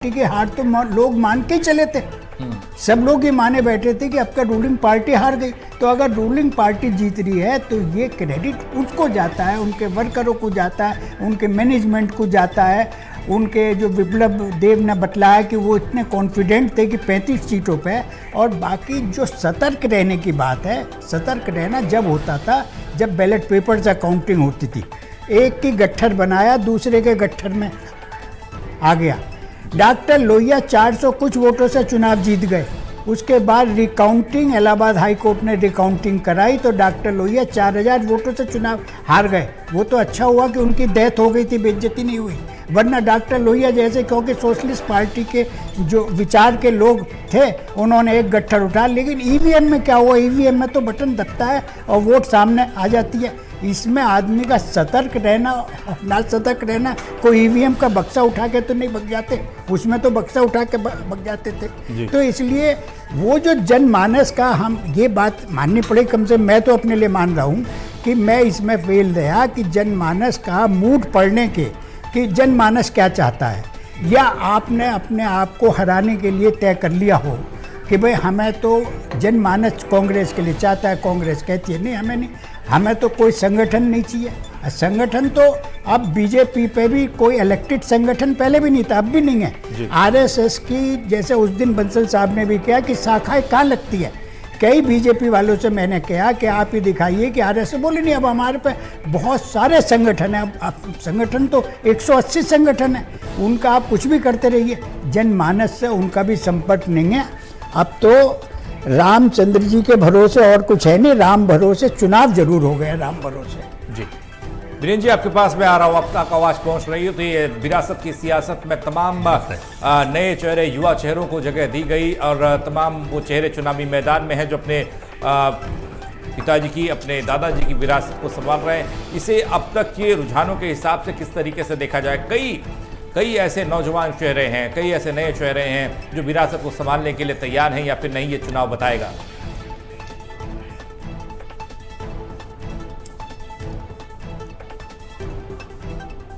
की हार तो लोग मान के ही चले थे। सब लोग ये माने बैठे थे कि अब का रूलिंग पार्टी हार गई। तो अगर रूलिंग पार्टी जीत रही है तो ये क्रेडिट उसको जाता है, उनके वर्करों को जाता है, उनके मैनेजमेंट को जाता है। उनके जो विप्लव देव ने बतलाया कि वो इतने कॉन्फिडेंट थे कि 35 सीटों पे। और बाकी जो सतर्क रहने की बात है, सतर्क रहना जब होता था जब बैलेट पेपर से काउंटिंग होती थी। एक की गट्ठर बनाया, दूसरे के गट्ठर में आ गया। डॉक्टर लोहिया 400 कुछ वोटों से चुनाव जीत गए। उसके बाद रिकाउंटिंग, इलाहाबाद हाई कोर्ट ने रिकाउंटिंग कराई तो डॉक्टर लोहिया 4000 वोटों से चुनाव हार गए। वो तो अच्छा हुआ कि उनकी डेथ हो गई थी, बेइज्जती नहीं हुई। वरना डॉक्टर लोहिया जैसे, क्योंकि सोशलिस्ट पार्टी के जो विचार के लोग थे उन्होंने एक गट्ठर उठा। लेकिन ईवीएम में क्या हुआ, ईवीएम में तो बटन दबता है और वोट सामने आ जाती है। इसमें आदमी का सतर्क रहना, ना सतर्क रहना। कोई ईवीएम का बक्सा उठा के तो नहीं भग जाते, उसमें तो बक्सा उठा के भग जाते थे। तो इसलिए वो जो जनमानस का, हम ये बात माननी पड़े, कम से मैं तो अपने लिए मान रहा हूँ कि मैं इसमें फेल रहा कि जनमानस का मूड पढ़ने के कि जनमानस क्या चाहता है, या आपने अपने आप को हराने के लिए तय कर लिया हो कि भाई हमें तो जनमानस कांग्रेस के लिए चाहता है, कांग्रेस कहती है नहीं हमें नहीं, हमें तो कोई संगठन नहीं चाहिए। संगठन तो अब बीजेपी पे भी कोई इलेक्टेड संगठन पहले भी नहीं था, अब भी नहीं है। आरएसएस की, जैसे उस दिन बंसल साहब ने भी कहा कि शाखाएं कहाँ लगती है। कई बीजेपी वालों से मैंने कहा कि आप ये दिखाइए कि आरएसएस बोले नहीं, अब हमारे पे बहुत सारे संगठन हैं। अब संगठन तो 180 संगठन है, उनका आप कुछ भी करते रहिए, जनमानस से उनका भी संपर्क नहीं है। अब तो रामचंद्र जी के भरोसे और कुछ है नहीं, राम भरोसे चुनाव जरूर हो गया, राम भरोसे। जी वीरेंद्र जी, आपके पास मैं आ रहा हूँ, अब तक आवाज पहुंच रही है। तो ये विरासत की सियासत में तमाम नए चेहरे, युवा चेहरों को जगह दी गई और तमाम वो चेहरे चुनावी मैदान में हैं जो अपने पिताजी की, अपने दादाजी की विरासत को संभाल रहे हैं। इसे अब तक के रुझानों के हिसाब से किस तरीके से देखा जाए? कई ऐसे नौजवान चेहरे हैं, कई ऐसे नए चेहरे हैं जो विरासत को संभालने के लिए तैयार हैं, या फिर नहीं, ये चुनाव बताएगा।